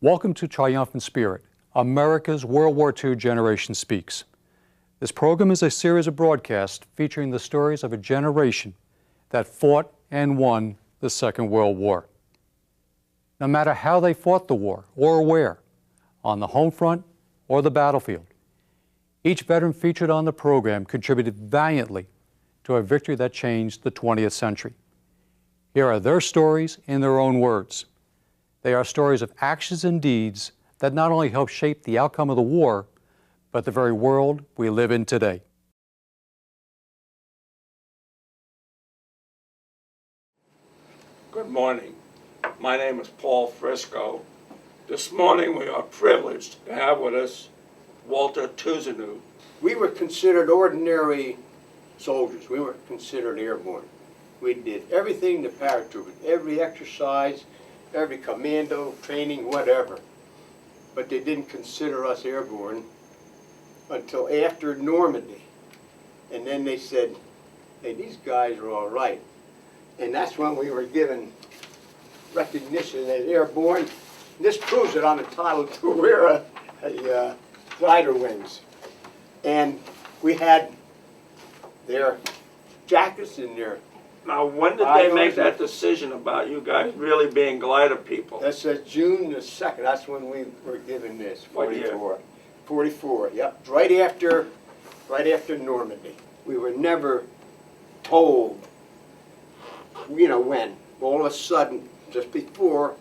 Welcome to Triumphant Spirit, America's World War II Generation Speaks. This program is a series of broadcasts featuring the stories of a generation that fought and won the Second World War. No matter how they fought the war or where, on the home front or the battlefield, each veteran featured on the program contributed valiantly to a victory that changed the 20th century. Here are their stories in their own words. They are stories of actions and deeds that not only helped shape the outcome of the war, but the very world we live in today. Good morning. My name is Paul Frisco. This morning we are privileged to have with us Walter Tuzanu. We were considered ordinary soldiers. We were considered airborne. We did everything the paratroopers, every exercise, every commando, training, whatever. But they didn't consider us airborne until after Normandy. And then they said, hey, these guys are all right. And that's when we were given recognition as airborne. This proves that I'm entitled to wear a glider wings. And we had their jackets and their... Now, when did they make that decision about you guys really being glider people? That says June the 2nd. That's when we were given this. 44. 44. Yep. Right after Normandy. We were never told, you know, when. All of a sudden, just before,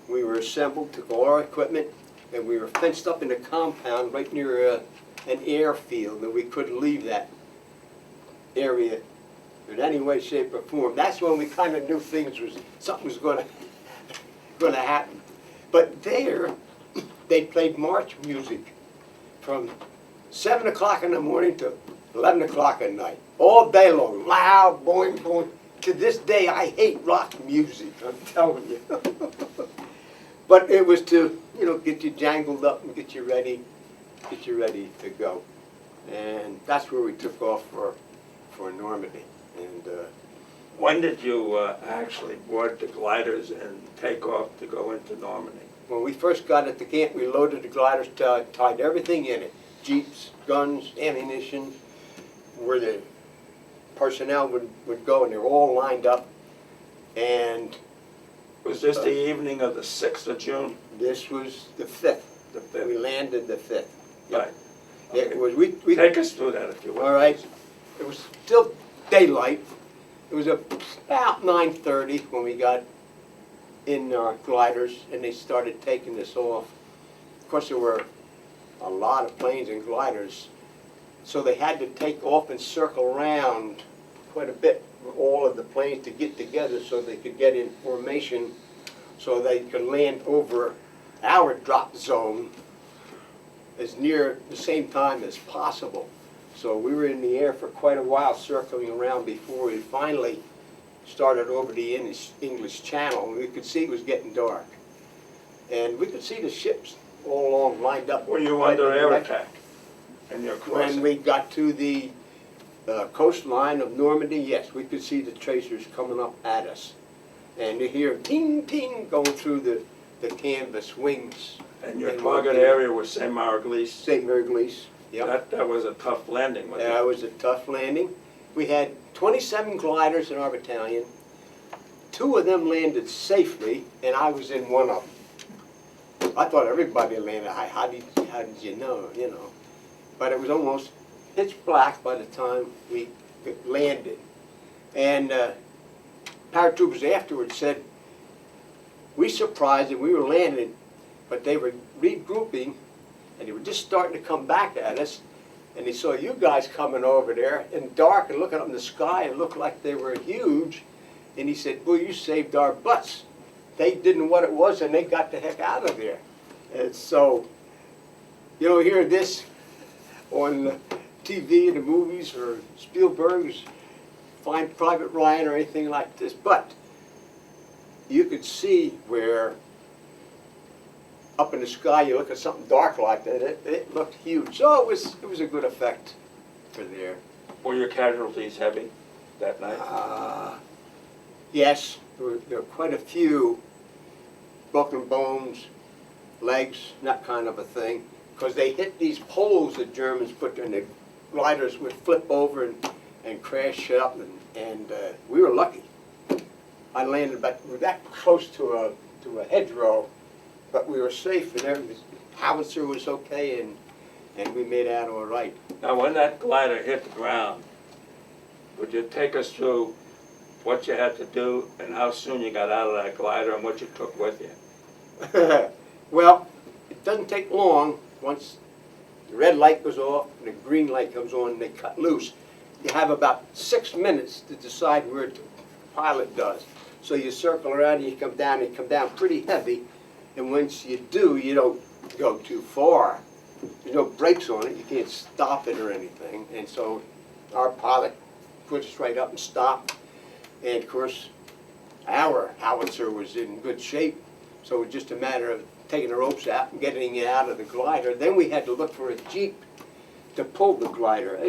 we were assembled, took all our equipment, and we were fenced up in a compound right near an airfield, and we couldn't leave that area in any way, shape, or form. That's when we kind of knew something was going to happen. But there, they played march music from 7 o'clock in the morning to 11 o'clock at night, all day long, loud, boing, boing. To this day, I hate rock music, I'm telling you. But it was to, you know, get you jangled up and get you ready to go. And that's where we took off for Normandy. And when did you actually board the gliders and take off to go into Normandy? when we first got at the camp, we loaded the gliders, tied everything in it. Jeeps, guns, ammunition, where the personnel would go, and they were all lined up. And was this the evening of the 6th of June? This was the 5th. The 5th. We landed the 5th. Right. Okay. Okay. It was, we Take us through that if you will. All right. It was still daylight. It was about 9:30 when we got in our gliders, and they started taking us off. Of course, there were a lot of planes and gliders, so they had to take off and circle around quite a bit with all of the planes to get together so they could get in formation so they could land over our drop zone as near the same time as possible. So we were in the air for quite a while circling around before we finally started over the English Channel. We could see it was getting dark. And we could see the ships all along lined up. Were you under air attack in your crossing? When we got to the coastline of Normandy, yes, we could see the tracers coming up at us. And you hear ting, ting going through the canvas wings. And your target area was St. Mary-Glise? St. Mary-Glise, yep. That was a tough landing, wasn't it? That was a tough landing. We had 27 gliders in our battalion. 2 of them landed safely, and I was in one of them. I thought everybody landed. How did you know, you know? But it was almost pitch black by the time we landed. And paratroopers afterwards said, we surprised that we were landing, but they were regrouping, and they were just starting to come back at us, and they saw you guys coming over there in dark and looking up in the sky and looked like they were huge, and he said, well, you saved our butts. They didn't know what it was, and they got the heck out of there. And so, you don't hear this on TV in the movies or Spielberg's Find Private Ryan or anything like this, but you could see where up in the sky you look at something dark like that, it looked huge. So it was a good effect for there. Were your casualties heavy that night? Yes, there were quite a few broken bones, legs, that kind of a thing, because they hit these poles the Germans put there, and the gliders would flip over and crash up, and we were lucky. I landed about that close to a hedgerow, but we were safe, and everything. Howitzer was okay, and we made out all right. Now, when that glider hit the ground, would you take us through what you had to do and how soon you got out of that glider and what you took with you? Well, it doesn't take long. Once the red light goes off and the green light comes on and they cut loose, you have about 6 minutes to decide where the pilot does. So you circle around and you come down pretty heavy, and once you do, you don't go too far. There's no brakes on it, you can't stop it or anything, and so our pilot puts us right up and stopped, and of course our howitzer was in good shape, so it was just a matter of taking the ropes out and getting it out of the glider. Then we had to look for a Jeep to pull the glider.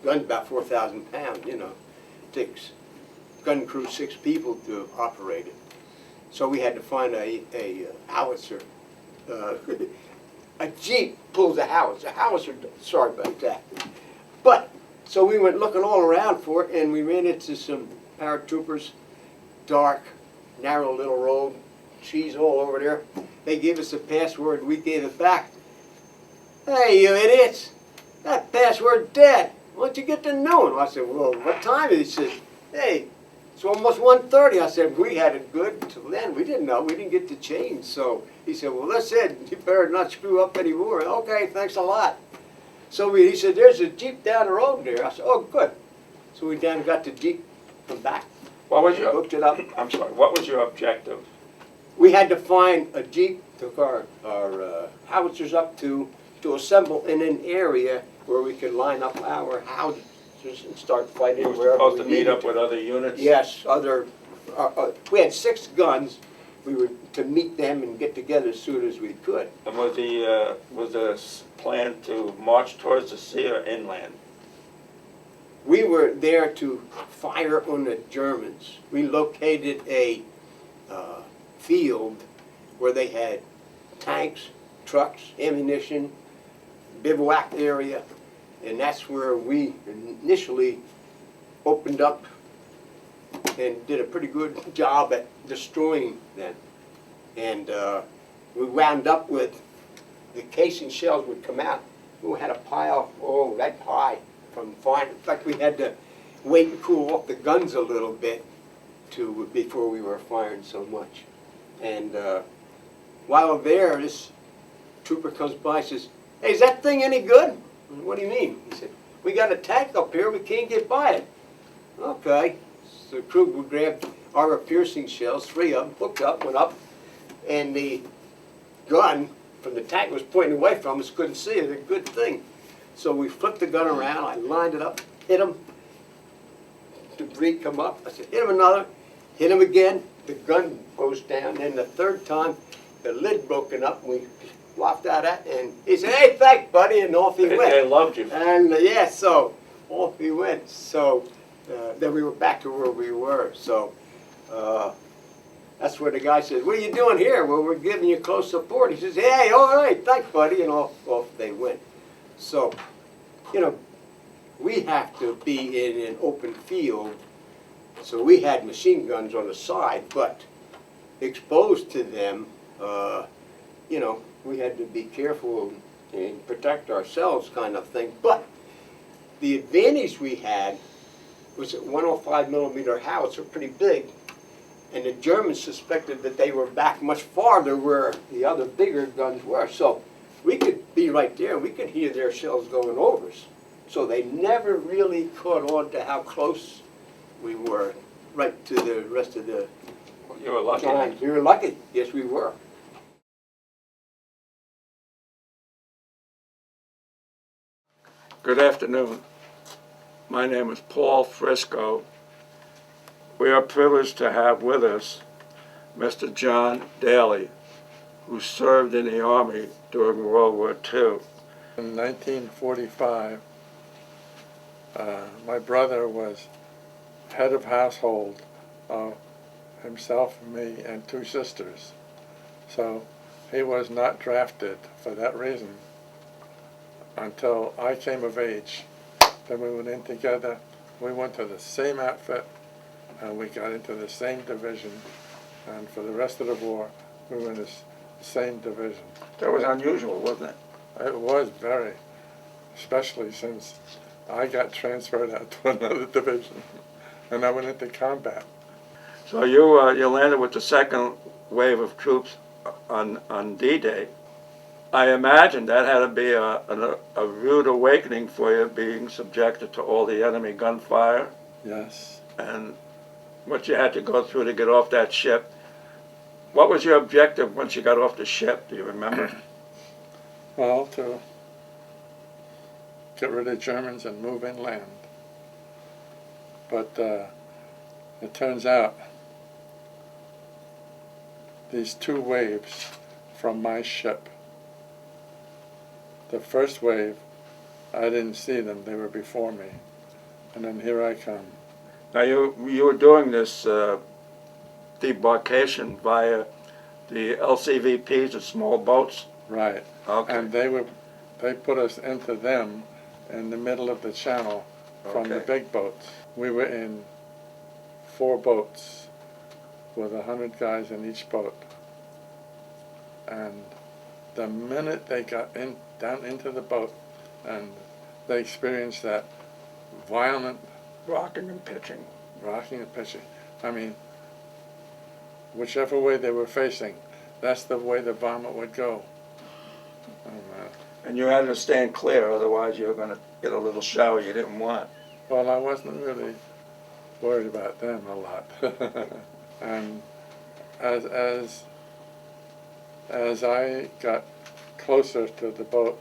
Gun's about 4,000 pounds, you know. Takes gun crew 6 people to operate it. So we had to find a howitzer. A Jeep pulls a howitzer. A howitzer, sorry about that. But, so we went looking all around for it, and we ran into some paratroopers, dark, narrow little road, trees all over there. They gave us a password, and we gave it back. Hey, you idiots, that password's dead. Why don't you get the new one? I said, well, what time is it? He says, hey, it's almost 1:30. I said, we had it good until then. We didn't know. We didn't get the change. So he said, well, that's it. You better not screw up anymore. Okay, thanks a lot. So he said, there's a Jeep down the road there. I said, oh, good. So we down and got the Jeep from back. What was your, Hooked it up. I'm sorry, what was your objective? We had to find a Jeep, took our howitzers up to assemble in an area where we could line up our howitzers and start fighting You were wherever supposed we to meet needed up with other units? Yes, we had 6 guns. We were to meet them and get together as soon as we could. And was the plan to march towards the sea or inland? We were there to fire on the Germans. We located a field where they had tanks, trucks, ammunition, bivouac area, and that's where we initially opened up and did a pretty good job at destroying them. And we wound up with the casing shells would come out. We had a pile, oh, that high from fire. In fact, we had to wait and cool off the guns a little bit before we were firing so much. And while there, this trooper comes by and says, hey, is that thing any good? What do you mean? He said, we got a tank up here, we can't get by it. Okay. So the crew would grab armor piercing shells, 3 of them, hooked up, went up, and the gun from the tank was pointing away from us, couldn't see it, a good thing. So we flipped the gun around, I lined it up, hit him, debris come up, I said, hit him another, hit him again, the gun goes down, and the 3rd time, the lid broken up, and we flopped out at it, and he said, hey, thanks, buddy, and off he went. They loved you. And yeah, so off he went. So then we were back to where we were. So that's where the guy says, what are you doing here? Well, we're giving you close support. He says, hey, all right, thanks, buddy, and off they went. So, you know, we have to be in an open field. So we had machine guns on the side, but exposed to them, you know, we had to be careful and protect ourselves kind of thing. But the advantage we had was that 105 millimeter howitzer, pretty big, and the Germans suspected that they were back much farther where the other bigger guns were. So we could be right there, we could hear their shells going over us. So they never really caught on to how close we were right to the rest of the You were lucky. time. We were lucky, yes we were. Good afternoon. My name is Paul Frisco. We are privileged to have with us Mr. John Daly, who served in the Army during World War II. In 1945, my brother was head of household of himself, me, and 2 sisters. So He was not drafted for that reason until I came of age. Then we went in together. We went to the same outfit, and we got into the same division. And for the rest of the war, we were in the same division. That was unusual, wasn't it? It was very, especially since I got transferred out to another division, and I went into combat. So you landed with the second wave of troops on D-Day. I imagine that had to be a rude awakening for you, being subjected to all the enemy gunfire Yes. and what you had to go through to get off that ship. What was your objective once you got off the ship? Do you remember? Well, to get rid of Germans and move inland. But it turns out these two waves from my ship, the first wave, I didn't see them, they were before me. And then here I come. Now you were doing this debarkation via the LCVPs, the small boats. Right. Okay. And they put us into them in the middle of the channel from the Okay. big boats. We were in 4 boats with 100 guys in each boat. And the minute they got down into the boat and they experienced that violent Rocking and pitching. rocking and pitching, I mean, whichever way they were facing, that's the way the vomit would go. And you had to stand clear, otherwise you were going to get a little shower you didn't want. Well, I wasn't really worried about them a lot. And as I got closer to the boat,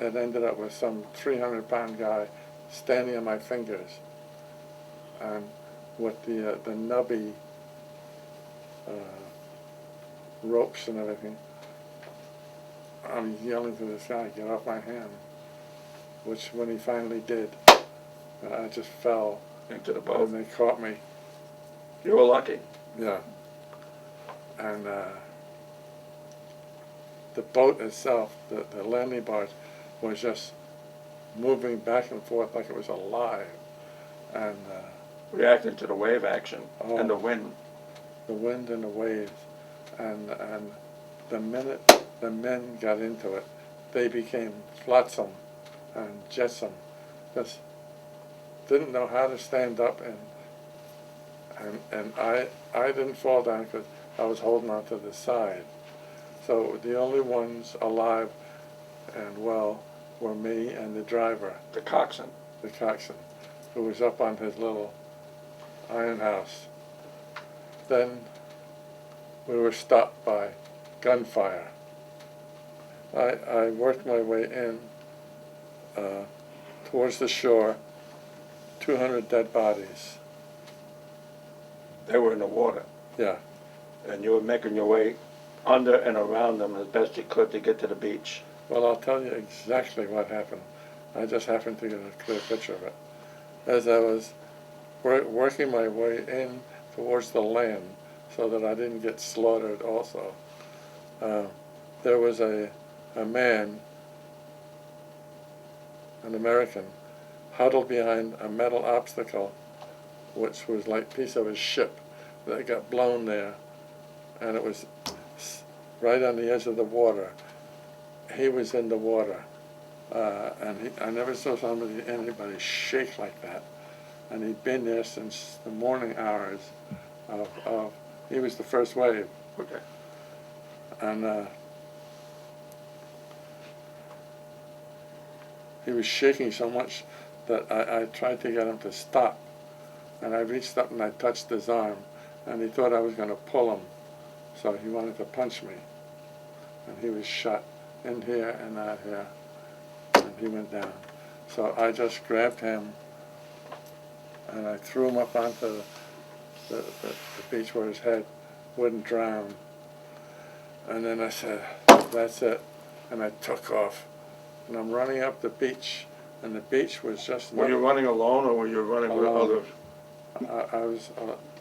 it ended up with some 300-pound guy standing on my fingers, and with the nubby ropes and everything. I'm yelling to this guy, "Get off my hand!" Which, when he finally did, I just fell Into the boat. and they caught me. You were lucky. Yeah. And the boat itself, the landing barge, was just moving back and forth like it was alive. And Reacting to the wave action and the wind. the wind and the waves. And the minute the men got into it, they became flotsam and jetsam. Just didn't know how to stand up, and I didn't fall down because I was holding on to the side. So the only ones alive and well were me and the driver, The coxswain. the coxswain, who was up on his little iron house. Then we were stopped by gunfire. I worked my way in towards the shore, 200 dead bodies. They were in the water. Yeah. And you were making your way under and around them as best you could to get to the beach. Well, I'll tell you exactly what happened. I just happened to get a clear picture of it. As I was working my way in towards the land so that I didn't get slaughtered also, there was a man, an American, huddled behind a metal obstacle, which was like a piece of a ship that got blown there, and it was right on the edge of the water. He was in the water, and I never saw anybody shake like that. And he'd been there since the morning hours of he was the first wave. Okay. And he was shaking so much that I tried to get him to stop. And I reached up and I touched his arm, and he thought I was going to pull him. So he wanted to punch me. And he was shot in here and out here, and he went down. So I just grabbed him, and I threw him up onto the beach where his head wouldn't drown. And then I said, "That's it." And I took off. And I'm running up the beach, and the beach was just... Were you running alone or were you running with Alone. others? I was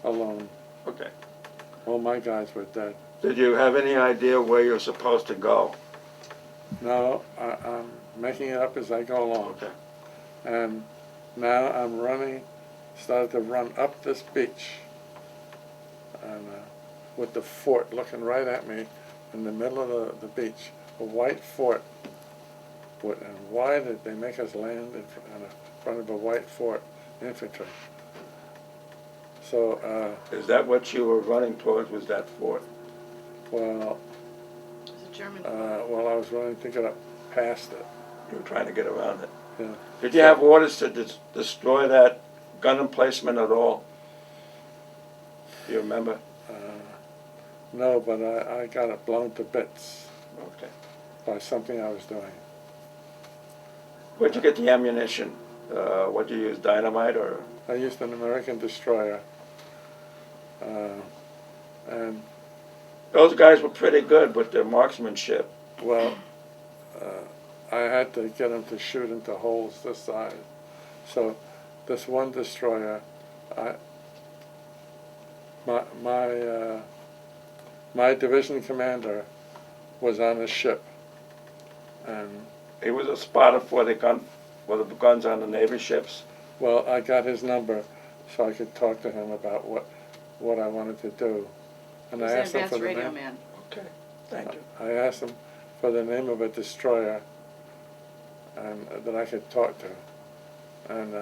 alone. Okay. All my guys were dead. Did you have any idea where you're supposed to go? No, I'm making it up as I go along. Okay. And now I'm started to run up this beach, and with the fort looking right at me in the middle of the beach, a white fort. And why did they make us land in front of a white fort, infantry? So, Is that what you were running towards, was that fort? well, It was a German. well, I was running to get up past it. You were trying to get around it. Yeah. Did you have orders to destroy that gun emplacement at all? Do you remember? No, but I got it blown to bits Okay. by something I was doing. Where'd you get the ammunition? What'd you use, dynamite or? I used an American destroyer, and Those guys were pretty good with their marksmanship. well, I had to get them to shoot into holes this size. So this one destroyer, my division commander was on a ship, and He was a spotter for the guns on the Navy ships. well, I got his number so I could talk to him about what I wanted to do. And He was I an asked him for advanced the radio name. man. Okay, thank you. I asked him for the name of a destroyer and that I could talk to. And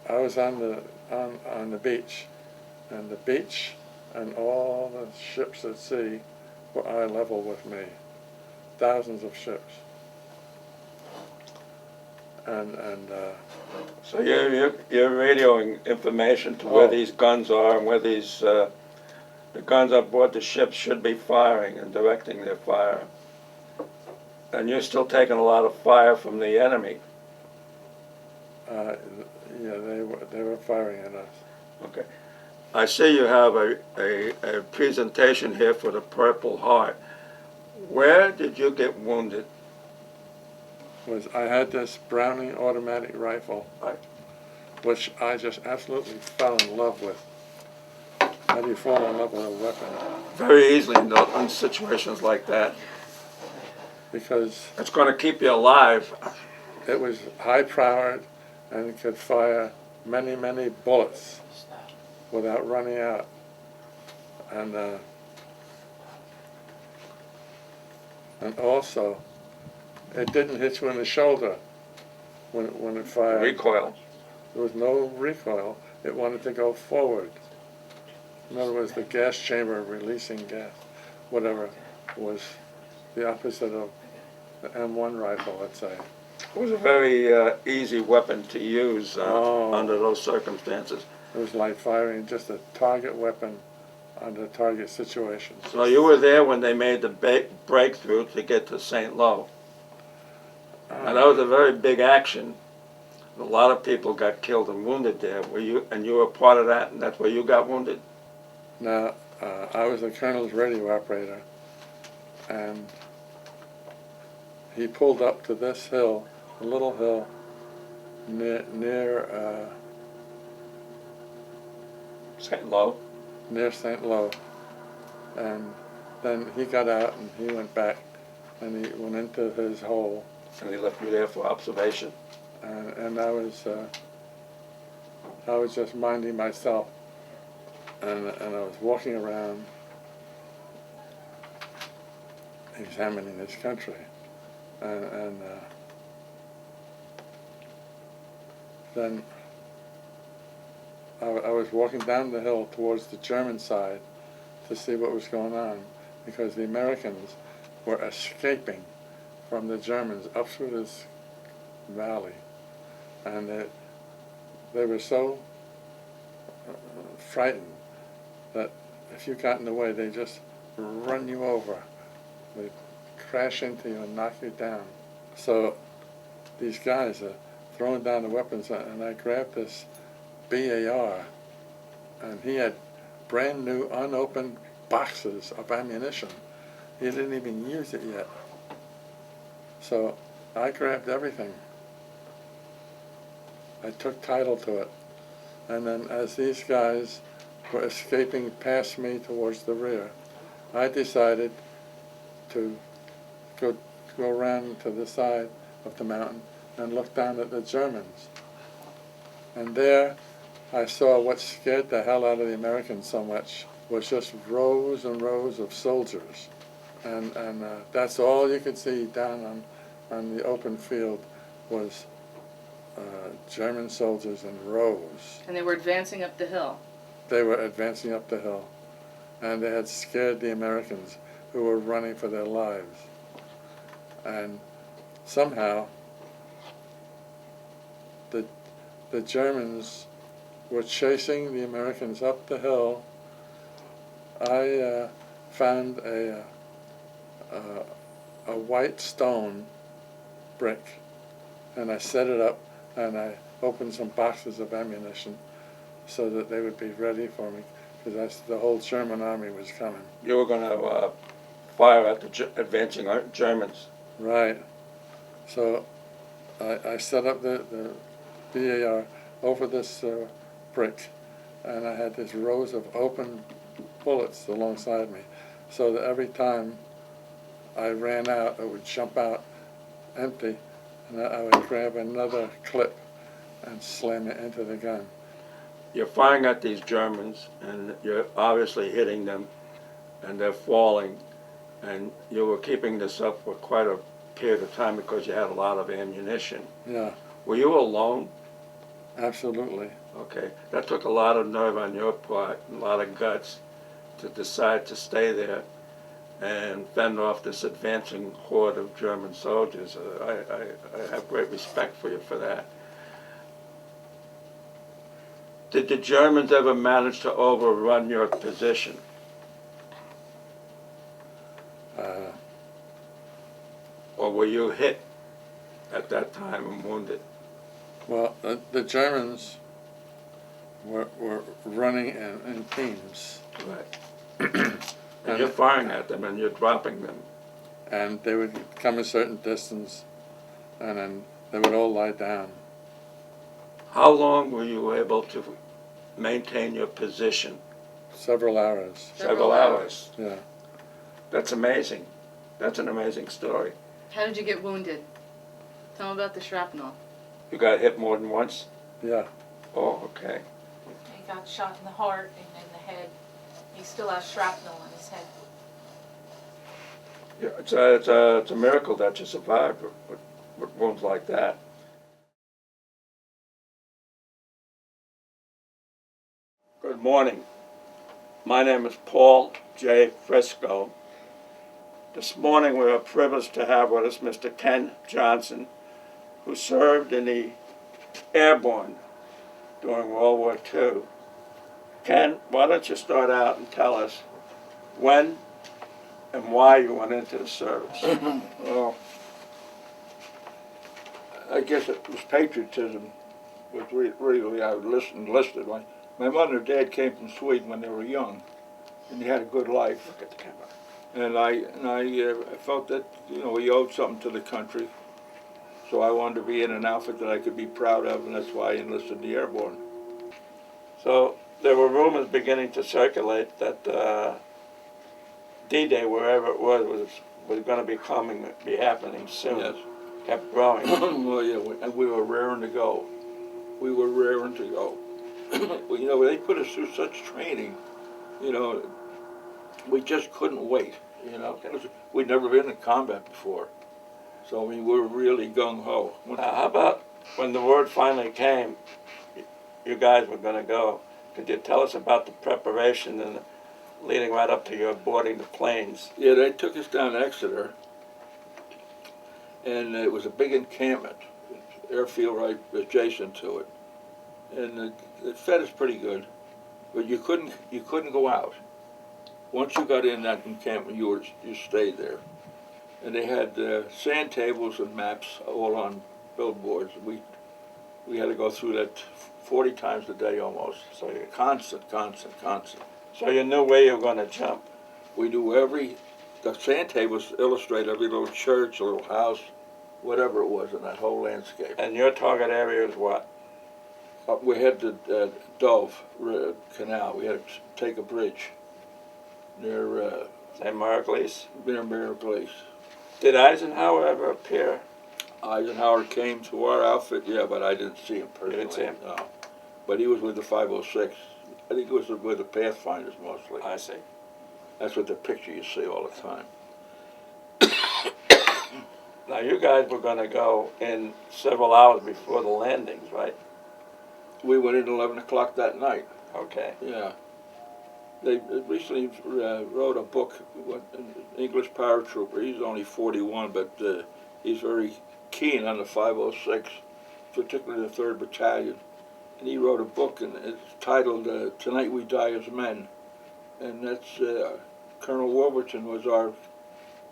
I was on the beach, and the beach and all the ships at sea were eye level with me. Thousands of ships. And So you're radioing information to where Oh. these guns are and where these the guns aboard the ship should be firing and directing their fire. And you're still taking a lot of fire from the enemy. yeah, they were firing at us. Okay. I see you have a presentation here for the Purple Heart. Where did you get wounded? I had this Browning automatic rifle, Right. which I just absolutely fell in love with. How do you fall in love with a weapon? Very easily in situations like that. Because It's going to keep you alive. it was high-powered and it could fire many, many bullets without running out. And also, it didn't hit you in the shoulder when it fired. Recoil. There was no recoil. It wanted to go forward. In other words, the gas chamber releasing gas, whatever, was the opposite of the M1 rifle, let's say. It was a very easy weapon to use under those circumstances. It was like firing just a target weapon under target situations. So you were there when they made the breakthrough to get to St. Lo. And that was a very big action. A lot of people got killed and wounded there. And you were part of that, and that's where you got wounded? Now, I was the colonel's radio operator, and he pulled up to this hill, a little hill, near St. Lo? near St. Lo, and then he got out and he went back, and he went into his hole, And he left you there for observation? and I was just minding myself, and I was walking around examining this country, and then I was walking down the hill towards the German side to see what was going on, because the Americans were escaping from the Germans up through this valley, and they were so frightened that if you got in the way, they just run you over. They crash into you and knock you down. So these guys are throwing down the weapons, and I grabbed this BAR, and he had brand new unopened boxes of ammunition. He didn't even use it yet. So I grabbed everything. I took title to it. And then as these guys were escaping past me towards the rear, I decided to go around to the side of the mountain and look down at the Germans. And there I saw what scared the hell out of the Americans so much was just rows and rows of soldiers. And that's all you could see down on the open field was German soldiers in rows. And they were advancing up the hill. They were advancing up the hill. And they had scared the Americans who were running for their lives. And somehow the Germans were chasing the Americans up the hill. I found a white stone brick, and I set it up, and I opened some boxes of ammunition so that they would be ready for me, because the whole German army was coming. You were going to fire at the advancing Germans. Right. So I set up the BAR over this brick, and I had these rows of open bullets alongside me, so that every time I ran out, it would jump out empty, and I would grab another clip and slam it into the gun. You're firing at these Germans, and you're obviously hitting them, and they're falling, and you were keeping this up for quite a period of time because you had a lot of ammunition. Yeah. Were you alone? Absolutely. Okay. That took a lot of nerve on your part, a lot of guts, to decide to stay there and fend off this advancing horde of German soldiers. I have great respect for you for that. Did the Germans ever manage to overrun your position? Or were you hit at that time and wounded? Well, the Germans were running in teams. Right. And you're firing at them and you're dropping them. And they would come a certain distance, and then they would all lie down. How long were you able to maintain your position? Several hours. Several hours. Yeah. That's amazing. That's an amazing story. How did you get wounded? Tell them about the shrapnel. You got hit more than once? Yeah. Oh, okay. He got shot in the heart and in the head. He still has shrapnel in his head. Yeah, it's a miracle that you survived with wounds like that. Good morning. My name is Paul J. Frisco. This morning we are privileged to have with us Mr. Ken Johnson, who served in the Airborne during World War II. Ken, why don't you start out and tell us when and why you went into the service? Well, I guess it was patriotism. Was really I enlisted. My mother and dad came from Sweden when they were young, and they had a good life. Look at the camera. And I felt that we owed something to the country, so I wanted to be in an outfit that I could be proud of, and that's why I enlisted in the Airborne. So there were rumors beginning to circulate that D-Day, wherever it was going to be happening soon. Yes. Kept growing. Well, yeah, and we were raring to go. We were raring to go. Well, they put us through such training, we just couldn't wait, We'd never been in combat before. So, we were really gung-ho. How about when the word finally came, you guys were going to go? Could you tell us about the preparation and leading right up to your boarding the planes? Yeah, they took us down Exeter, and it was a big encampment, airfield right adjacent to it. And it fed us pretty good, but you couldn't go out. Once you got in that encampment, you stayed there. And they had sand tables and maps all on billboards. We had to go through that 40 times a day almost. So you're constant. So you knew where you were going to jump. We do the sand tables illustrate every little church, a little house, whatever it was in that whole landscape. And your target area is what? We had the Dove Canal. We had to take a bridge near St. Marguerite. Miracle. Did Eisenhower ever appear? Eisenhower came to our outfit, yeah, but I didn't see him personally. You didn't see him? No. But he was with the 506. I think he was with the Pathfinders mostly. I see. That's what the picture you see all the time. Now, you guys were going to go in several hours before the landings, right? We went in 11 o'clock that night. Okay. Yeah. They recently wrote a book, an English paratrooper. He's only 41, but he's very keen on the 506, particularly the 3rd Battalion. And he wrote a book, and it's titled Tonight We Die as Men. And that's Colonel Wolverton was our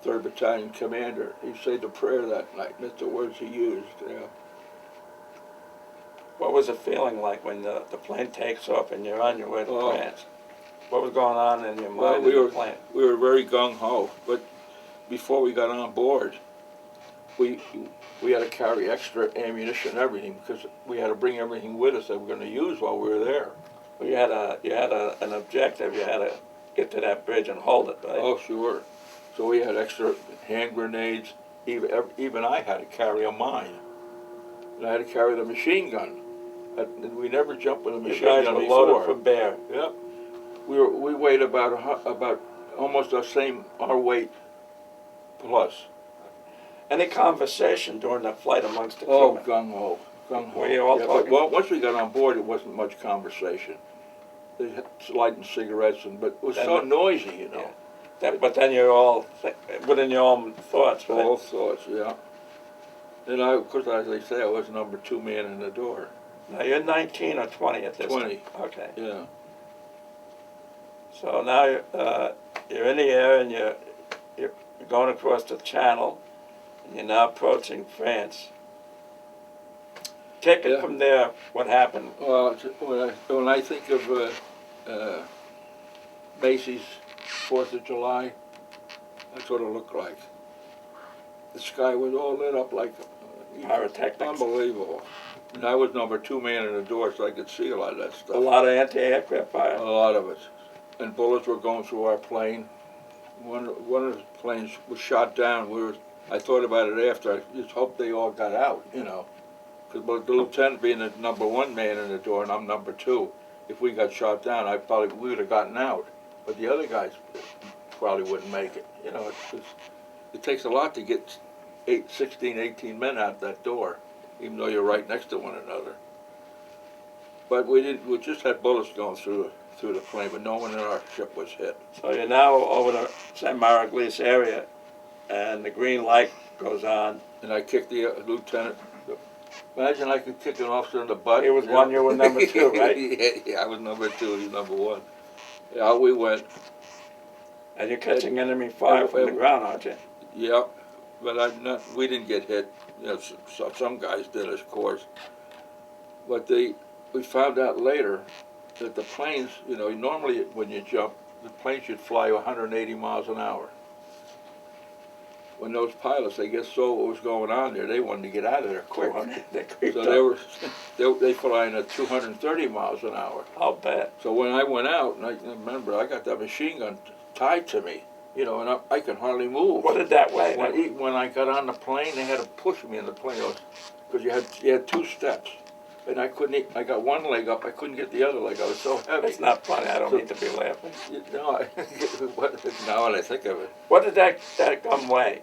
3rd Battalion commander. He said the prayer that night, and that's the words he used. Yeah. What was it feeling like when the plane takes off and you're on your way to France? What was going on in your mind in the plane? We were very gung-ho, but before we got on board, we had to carry extra ammunition and everything because we had to bring everything with us that we were going to use while we were there. Well, you had an objective. You had to get to that bridge and hold it, right? Oh, sure. So we had extra hand grenades. Even I had to carry a mine. And I had to carry the machine gun. And we never jumped with a machine gun before. You guys were loaded for bear. Yep. We weighed about almost the same, our weight plus. Any conversation during the flight amongst the crew? Oh, gung-ho. Were you all talking? Well, once we got on board, it wasn't much conversation. They had lighting cigarettes, but it was so noisy, you know. Yeah. But then you're all within your own thoughts, right? All thoughts, yeah. And of course, as they say, I was number 2 man in the door. Now you're 19 or 20 at this 20. time? Okay. Yeah. So now you're in the air and you're going across the channel, and you're now approaching France. Take it from there. What happened? Well, when I think of Macy's 4th of July, that's what it looked like. The sky was all lit up like Pyrotechnics. Unbelievable. And I was number 2 man in the door, so I could see a lot of that stuff. A lot of anti-aircraft fire. A lot of it. And bullets were going through our plane. One of the planes was shot down. I thought about it after. I just hoped they all got out, you know. Because the lieutenant being the number 1 man in the door, and I'm number 2. If we got shot down, we would have gotten out. But the other guys probably wouldn't make it. You know, it takes a lot to get 16, 18 men out that door, even though you're right next to one another. But we just had bullets going through the plane, but no one in our ship was hit. So you're now over the St. Marguerite area, and the green light goes on. And I kicked the lieutenant. Imagine I could kick an officer in the butt. He was one, you were number 2, right? Yeah, I was number 2, he was number 1. Yeah, out we went. And you're catching enemy fire from the ground, aren't you? Yeah, but we didn't get hit. You know, some guys did, of course. But we found out later that the planes, you know, normally when you jump, the plane should fly 180 miles an hour. When those pilots, they guess saw what was going on there, they wanted to get out of there quick. So they flying at 230 miles an hour. I'll bet. So when I went out, and I remember I got that machine gun tied to me, you know, and I could hardly move. What did that weigh? When I got on the plane, they had to push me in the plane because you had 2 steps. And I couldn't. I got one leg up. I couldn't get the other leg. I was so heavy. It's not funny. I don't mean to be laughing. No, now when I think of it. What did that gun weigh?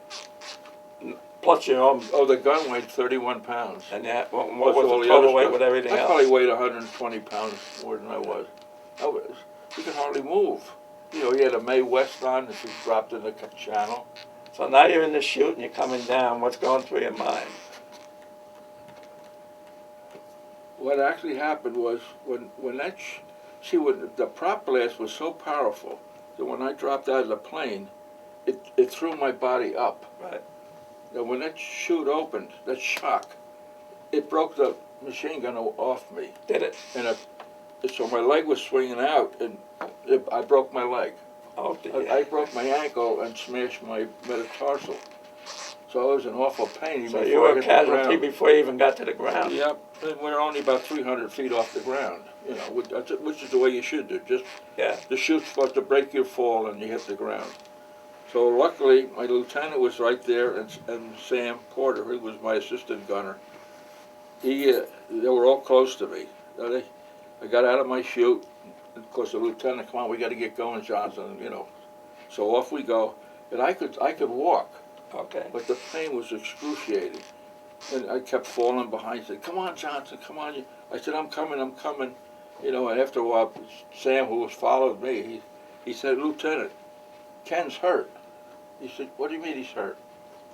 Plus your own. Oh, the gun weighed 31 pounds. And what was the total weight with everything else? I probably weighed 120 pounds more than I was. You could hardly move. You know, you had a Mae West on that you dropped in the channel. So now you're in the chute and you're coming down. What's going through your mind? What actually happened was when the prop blast was so powerful that when I dropped out of the plane, it threw my body up. Right. Now when that chute opened, that shock, it broke the machine gun off me. Did it? And so my leg was swinging out, and I broke my leg. Oh, I broke my ankle and smashed my metatarsal. So I was in awful pain. So you were a casualty before you even got to the ground. Yep, and we're only about 300 feet off the ground, you know, which is the way you should do. The chute's supposed to break your fall and you hit the ground. So luckily, my lieutenant was right there, and Sam Porter, who was my assistant gunner, they were all close to me. I got out of my chute. Of course, the lieutenant, come on, we got to get going, Johnson. You know, so off we go. And I could walk. Okay. But the pain was excruciating. And I kept falling behind. He said, come on, Johnson, come on. I said, I'm coming. You know, and after a while, Sam, who was followed me, he said, Lieutenant, Ken's hurt. He said, what do you mean he's hurt?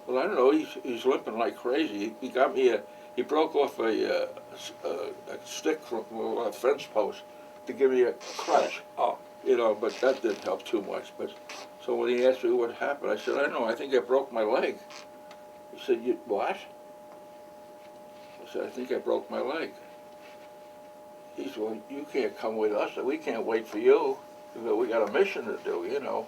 Well, I don't know. He's limping like crazy. He got me he broke off a stick from a fence post to give me a crutch. Oh. You know, but that didn't help too much. But so when he asked me what happened, I said, I don't know. I think I broke my leg. He said, you what? I said, I think I broke my leg. He said, well, you can't come with us. We can't wait for you. We got a mission to do, you know.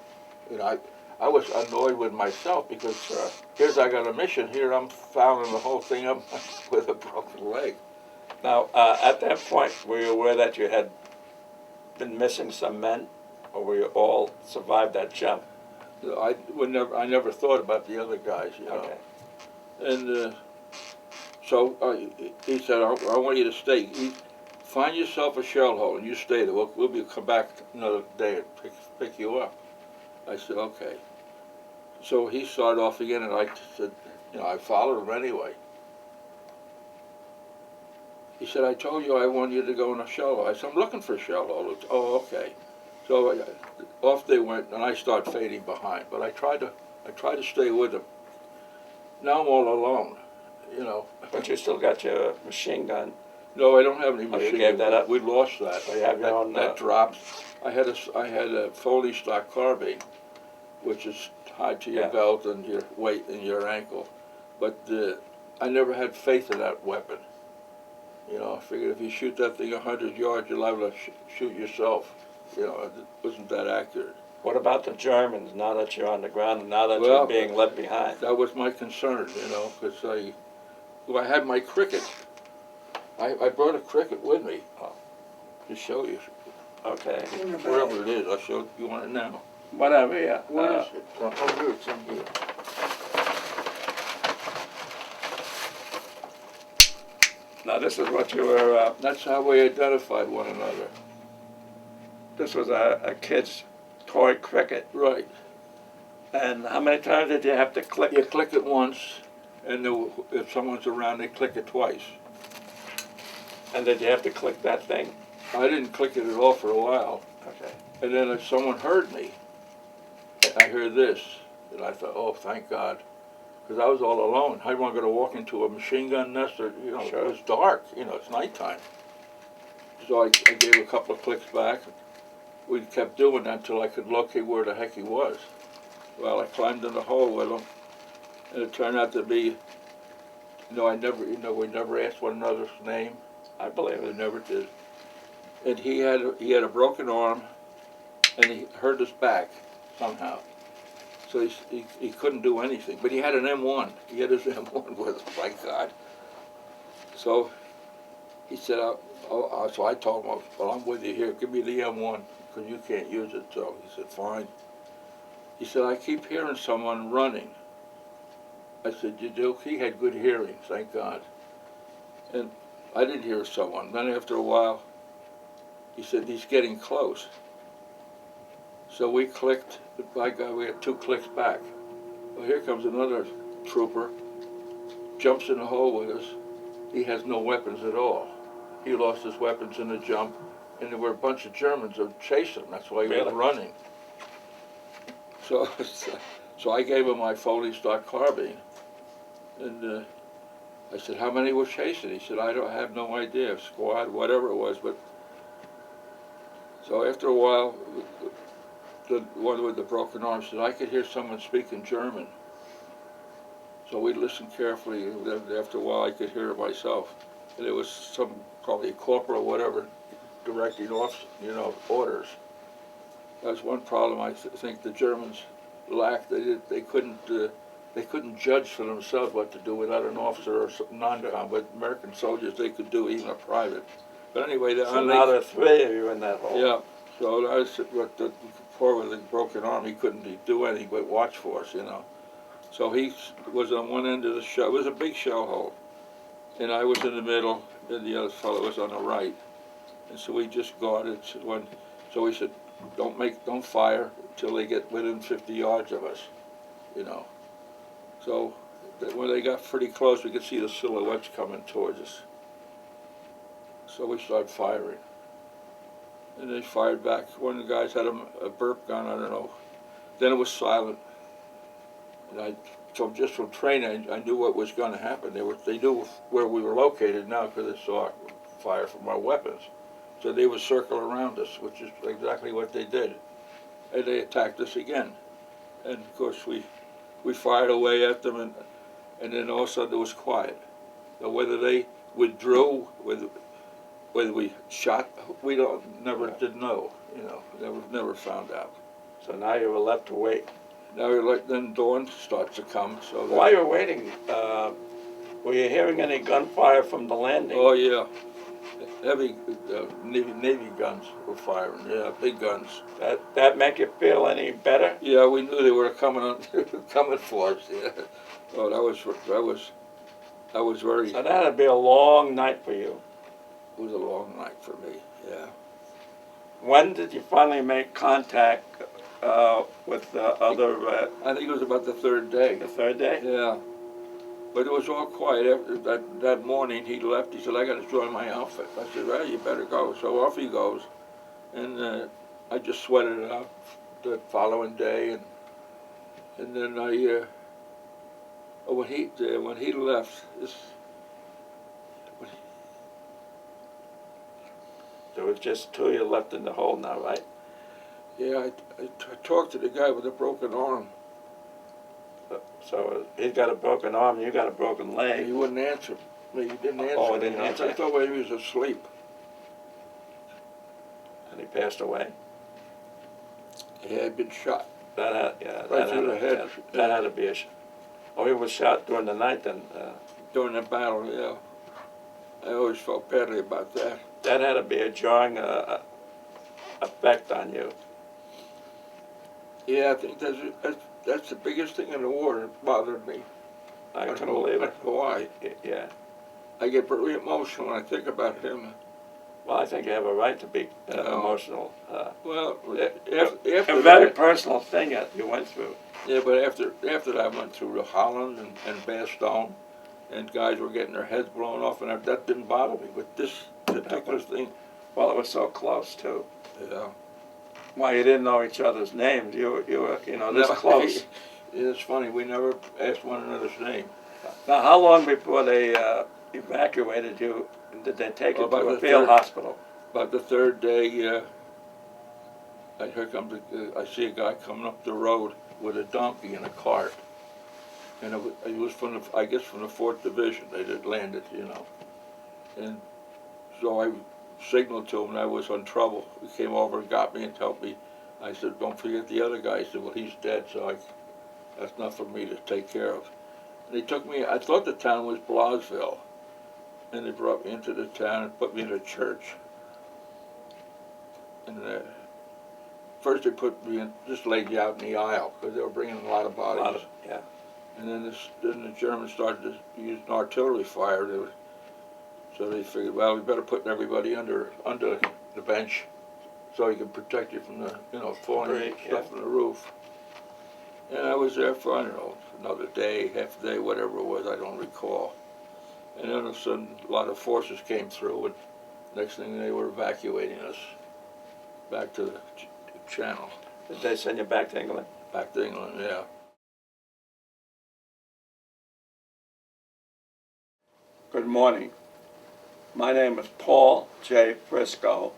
And I was annoyed with myself because here's I got a mission. Here I'm fouling the whole thing up with a broken leg. Now, at that point, were you aware that you had been missing some men, or were you all survived that jump? I never thought about the other guys, you know. Okay. And so he said, I want you to stay. Find yourself a shell hole and you stay there. We'll come back another day and pick you up. I said, okay. So he started off again, and I said, you know, I followed him anyway. He said, I told you I want you to go in a shell hole. I said, I'm looking for a shell hole. Oh, okay. So off they went, and I started fading behind. But I tried to stay with them. Now I'm all alone, you know. But you still got your machine gun. No, I don't have any Oh, machine you gave that up? We lost that. So you have your own, that dropped. I had a Foley stock carbine, which is tied to your belt and your weight and your ankle. But I never had faith in that weapon. You know, I figured if you shoot that thing 100 yards, you're liable to shoot yourself. You know, it wasn't that accurate. What about the Germans, now that you're on the ground, and now that you're being left behind? That was my concern, you know, because I had my cricket. I brought a cricket with me to show you. Okay. Wherever it is, I'll show you. Want it now? Whatever, yeah. Where is it? Oh, here, it's in here. Now this is what you were, That's how we identified one another. this was a kid's toy cricket. Right. And how many times did you have to click? You click it once, and if someone's around, they click it twice. And did you have to click that thing? I didn't click it at all for a while. Okay. And then if someone heard me, I heard this, and I thought, oh, thank God. Because I was all alone. I wasn't going to walk into a machine gun nest, or, you know, Sure. It was dark, you know, it's nighttime. So I gave a couple of clicks back. We kept doing that until I could locate where the heck he was. Well, I climbed in the hole with him, and it turned out to be, we never asked one another's name. I believe We it. never did. And he had a broken arm, and he hurt his back somehow. So he couldn't do anything. But he had an M1. He had his M1 with him, thank God. So he said, so I told him, well, I'm with you here. Give me the M1, because you can't use it. So he said, fine. He said, I keep hearing someone running. I said, you do? He had good hearing, thank God. And I didn't hear someone. Then after a while, he said, he's getting close. So we clicked, by God, we had 2 clicks back. Well, here comes another trooper, jumps in the hole with us. He has no weapons at all. He lost his weapons in the jump, and there were a bunch of Germans that chased him. That's why he was running. So I gave him my Foley stock carbine, and I said, how many were chasing? He said, I have no idea, squad, whatever it was. But so after a while, the one with the broken arm said, I could hear someone speaking German. So we listened carefully, and after a while I could hear it myself. And it was probably a corporal or whatever, directing off, orders. That's one problem I think the Germans lacked. They couldn't judge for themselves what to do without an officer or non-com. But American soldiers, they could do, even a private. But anyway, So now there are 3 of you in that hole. yeah. So I was, poor with a broken arm, he couldn't do anything but watch for us, you know. So he was on one end of the shell. It was a big shell hole, and I was in the middle, and the other fellow was on the right. And so we just guarded. So we said, don't fire until they get within 50 yards of us, you know. So when they got pretty close, we could see the silhouettes coming towards us. So we started firing. And they fired back. One of the guys had a burp gun, I don't know. Then it was silent. And so just from training, I knew what was going to happen. They knew where we were located now because they saw fire from our weapons. So they would circle around us, which is exactly what they did. And they attacked us again. And of course we fired away at them, and then all of a sudden it was quiet. Now whether they withdrew, whether we shot, we never did know, you know, never found out. So now you were left to wait. Now then dawn starts to come. So While you were waiting, were you hearing any gunfire from the landing? oh yeah, heavy Navy guns were firing. Yeah, big guns. That make you feel any better? Yeah, we knew they were coming coming for us. Yeah. Oh, that was very. So that'd be a long night for you. It was a long night for me. Yeah. When did you finally make contact with the other? I think it was about the third day. The third day? Yeah. But it was all quiet. After that morning, he left. He said, I got to join my outfit. I said, well, you better go. So off he goes. And I just sweated it out the following day. And then when he left, There was just two of you left in the hole now, right? yeah, I talked to the guy with the broken arm. So he's got a broken arm, you got a broken He leg. wouldn't answer me. He didn't answer Oh, he me. didn't answer. I thought maybe he was asleep. And he passed away. He had been shot. That Through the head. had to be oh, he was shot during the night then. During the battle, yeah. I always felt badly about that. That had to be a jarring effect on you. Yeah, I think that's the biggest thing in the war that bothered me. I can believe it. Why? Yeah. I get very emotional when I think about him. Well, I think you have a right to be emotional. Well, A after very that, personal thing that you went through. yeah, but after that, I went through Holland and Bastogne, and guys were getting their heads blown off, and that didn't bother me. But this particular thing, Well, it was so close too. yeah. Well, you didn't know each other's names. You were this close. It's funny, we never asked one another's name. Now, how long before they evacuated you? Did they take you to a field hospital? About the third day, I see a guy coming up the road with a donkey and a cart. And it was from I guess from the 4th Division. They had landed, you know. And so I signaled to him that I was in trouble. He came over and got me and helped me. I said, don't forget the other guy. He said, well, he's dead, so that's not for me to take care of. And they took me, I thought the town was Blasville. And they brought me into the town and put me in a church. And first they put me in, just laid you out in the aisle because they were bringing a lot of bodies. Yeah. And then the Germans started to use artillery fire. So they figured, well, we better put everybody under the bench so he can protect you from the falling stuff from the roof. And I was there for, I don't know, another day, half a day, whatever it was, I don't recall. And then all of a sudden, a lot of forces came through, and next thing they were evacuating us back to the Channel. Did they send you back to England? Back to England, yeah. Good morning. My name is Paul J. Frisco.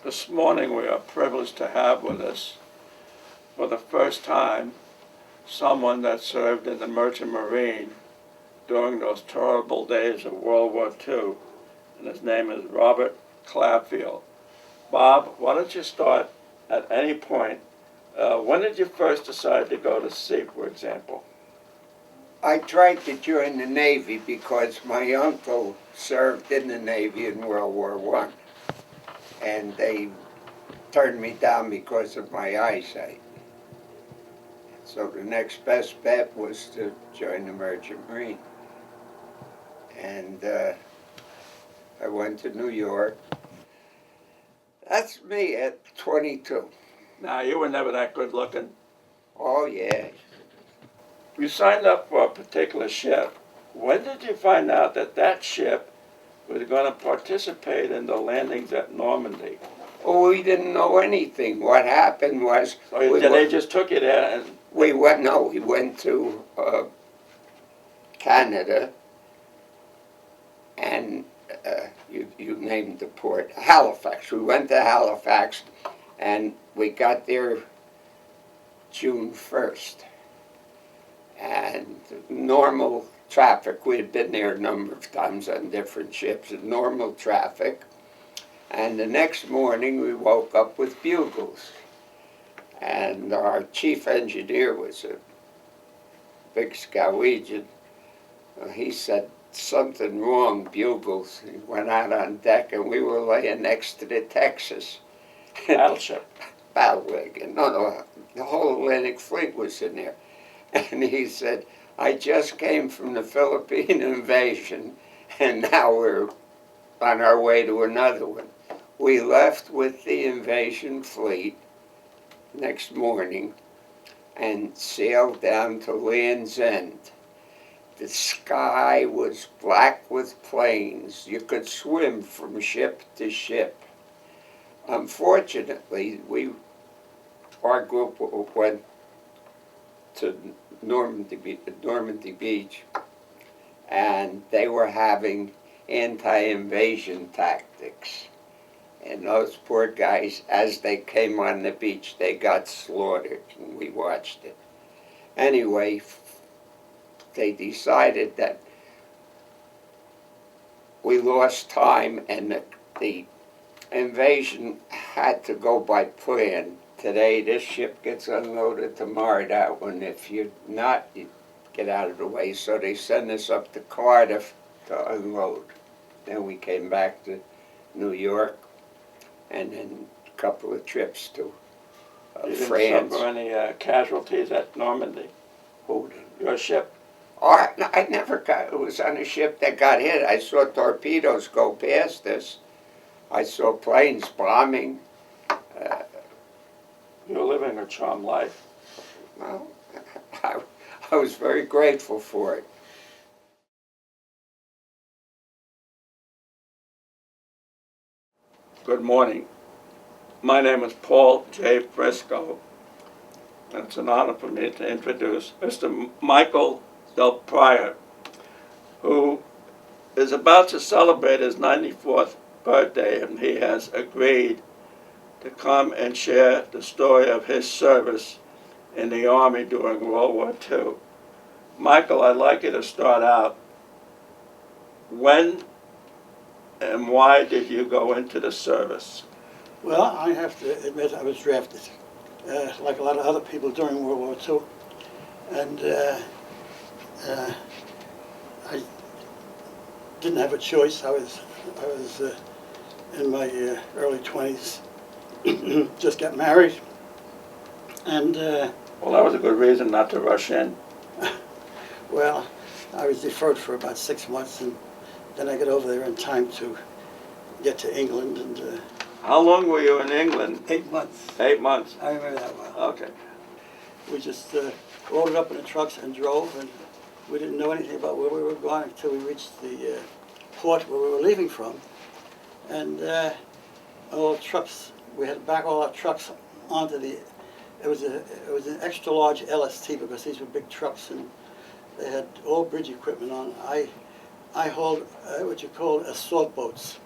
This morning we are privileged to have with us, for the first time, someone that served in the Merchant Marine during those terrible days of World War II, and his name is Robert Claffield. Bob, why don't you start at any point? When did you first decide to go to sea, for example? I tried to join the Navy because my uncle served in the Navy in World War I. And they turned me down because of my eyesight. So the next best bet was to join the Merchant Marine. And I went to New York. That's me at 22. Now, you were never that good looking. Oh, yeah. You signed up for a particular ship. When did you find out that that ship was going to participate in the landings at Normandy? Oh, we didn't know anything. What happened was... So they just took you there and... We went to Canada, and you named the port, Halifax. We went to Halifax, and we got there June 1st. And normal traffic, we had been there a number of times on different ships, and normal traffic. And the next morning we woke up with bugles. And our chief engineer was a big Scowegian. He said, something wrong, bugles. He went out on deck, and we were laying next to the Texas. Battleship. Battlewagon. No, the whole Atlantic Fleet was in there. And he said, I just came from the Philippine invasion, and now we're on our way to another one. We left with the invasion fleet next morning and sailed down to Land's End. The sky was black with planes. You could swim from ship to ship. Unfortunately, our group went to Normandy Beach, and they were having anti-invasion tactics. And those poor guys, as they came on the beach, they got slaughtered, and we watched it. Anyway, they decided that we lost time, and the invasion had to go by plan. Today, this ship gets unloaded, tomorrow that one. If you're not, you get out of the way. So they send us up to Cardiff to unload. Then we came back to New York, and then a couple of trips to You didn't France. suffer any casualties at Normandy? Who Your ship? Oh, I never got, it was on a ship that got hit. I saw torpedoes go past us. I saw planes bombing. You're living a charmed life. Well, I was very grateful for it. Good morning. My name is Paul J. Frisco, and it's an honor for me to introduce Mr. Michael Del Pryor, who is about to celebrate his 94th birthday, and he has agreed to come and share the story of his service in the Army during World War II. Michael, I'd like you to start out. When and why did you go into the service? Well, I have to admit I was drafted, like a lot of other people during World War II. And I didn't have a choice. I was in my early 20s, just got married. And Well, that was a good reason not to rush in. well, I was deferred for about 6 months, and then I got over there in time to get to England. And How long were you in England? 8 months. 8 months. I remember that well. Okay. We just loaded up in the trucks and drove, and we didn't know anything about where we were going until we reached the port where we were leaving from. And all the trucks, we had to back all our trucks onto the, it was an extra large LST because these were big trucks and they had all bridge equipment on. I hauled what you call assault boats.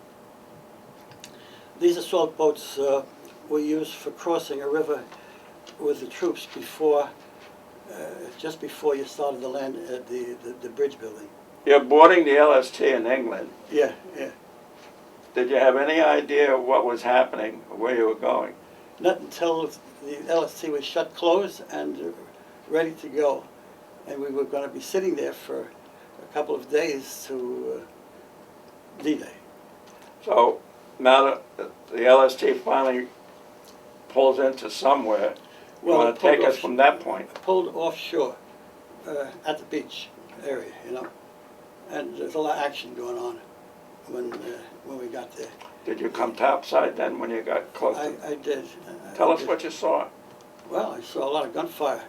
These assault boats were used for crossing a river with the troops before, just before you started to land at the bridge building. You're boarding the LST in England. Yeah, yeah. Did you have any idea what was happening or where you were going? Not until the LST was shut closed and ready to go. And we were going to be sitting there for a couple of days to D-Day. So now that the LST finally pulls into somewhere. You Well, want it to take pulled us from that point? Pulled offshore at the beach area, you know. And there's a lot of action going on when we got there. Did you come topside then when you got close? I did. Tell I us did. what you saw. Well, I saw a lot of gunfire,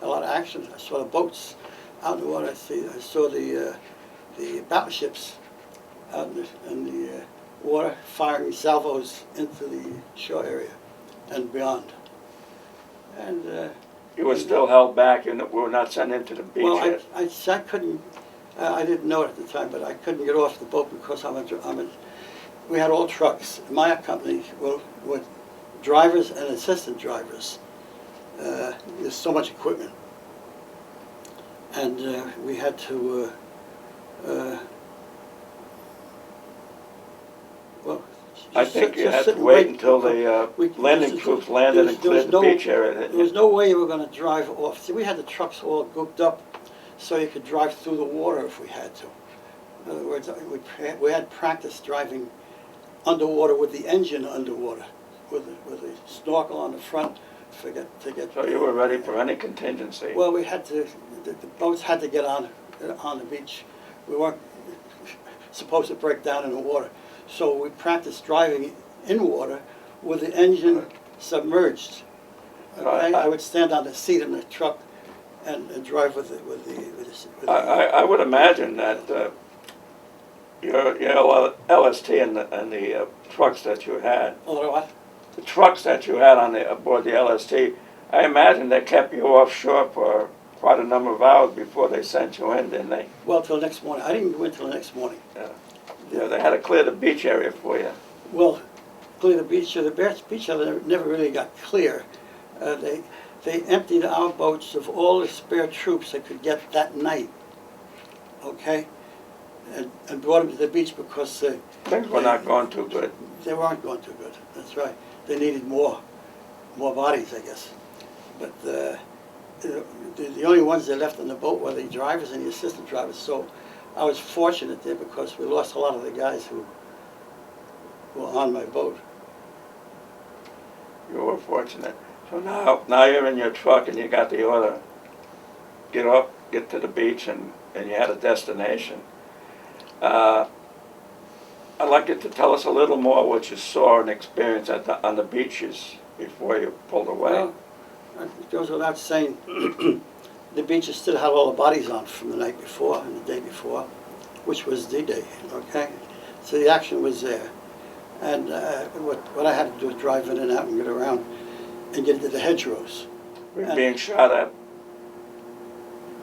a lot of action. I saw the boats out in the water. I saw the battleships out in the water firing salvos into the shore area and beyond. And You were still held back and were not sent into the beach well, yet. I couldn't. I didn't know it at the time, but I couldn't get off the boat because we had all trucks. My company with drivers and assistant drivers. There's so much equipment, and we had to. Well, I think you had to wait until the landing troops landed and cleared the beach area. There was no way you were going to drive off. See, we had the trucks all gooked up so you could drive through the water if we had to. In other words, we had practice driving underwater with the engine underwater, with a snorkel on the front to get. So you were ready for any contingency. Well, we had to. The boats had to get on the beach. We weren't supposed to break down in the water, so we practiced driving in water with the engine submerged. Okay? I would stand on the seat in the truck and drive with the I would imagine that your LST and the trucks that you had. Oh, what? The trucks that you had aboard the LST, I imagine they kept you offshore for quite a number of hours before they sent you in, didn't they? Well, till the next morning. I didn't go in till the next morning. Yeah, they had to clear the beach area for you. Well, clear the beach. The beach area never really got clear. They emptied our boats of all the spare troops they could get that night. Okay, and brought them to the beach because Things were not going too good. They weren't going too good. That's right. They needed more bodies, I guess. But the only ones they left on the boat were the drivers and the assistant drivers. So I was fortunate there because we lost a lot of the guys who were on my boat. You were fortunate. So now you're in your truck and you got the order, get to the beach, and you had a destination. I'd like you to tell us a little more what you saw and experienced on the beaches before you pulled away. Well, it goes without saying, the beaches still had all the bodies on from the night before and the day before, which was D-Day, okay? So the action was there. And what I had to do was drive in and out and get around and get into the hedgerows. We were being shot at.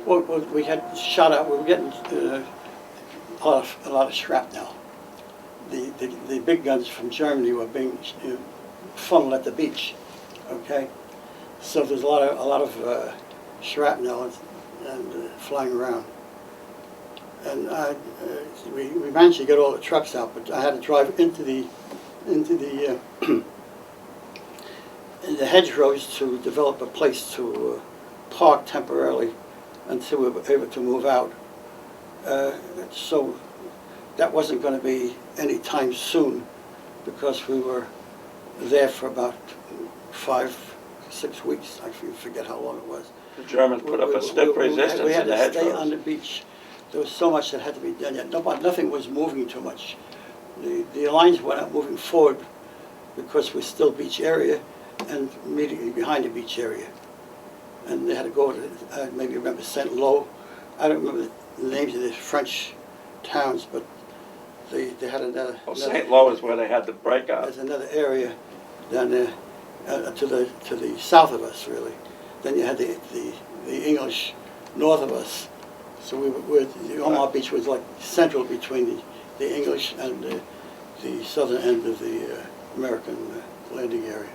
Well, we had shot at, we were getting a lot of shrapnel. The big guns from Germany were being funneled at the beach, okay? So there's a lot of shrapnel and flying around. And we managed to get all the trucks out, but I had to drive into the hedgerows to develop a place to park temporarily until we were able to move out. So that wasn't going to be any time soon because we were there for about 5-6 weeks. I forget how long it was. The Germans put up a stiff resistance we had in the to stay hedgerows. on the beach. There was so much that had to be done yet. Nothing was moving too much. The lines were not moving forward because we're still beach area and immediately behind the beach area. And they had to go to, maybe remember Saint-Lô. I don't remember the names of the French towns, but they had another. Well, Saint-Lô is where they had the breakout. There's another area down there to the south of us, really. Then you had the English north of us. So the Omaha Beach was like central between the English and the southern end of the American landing area.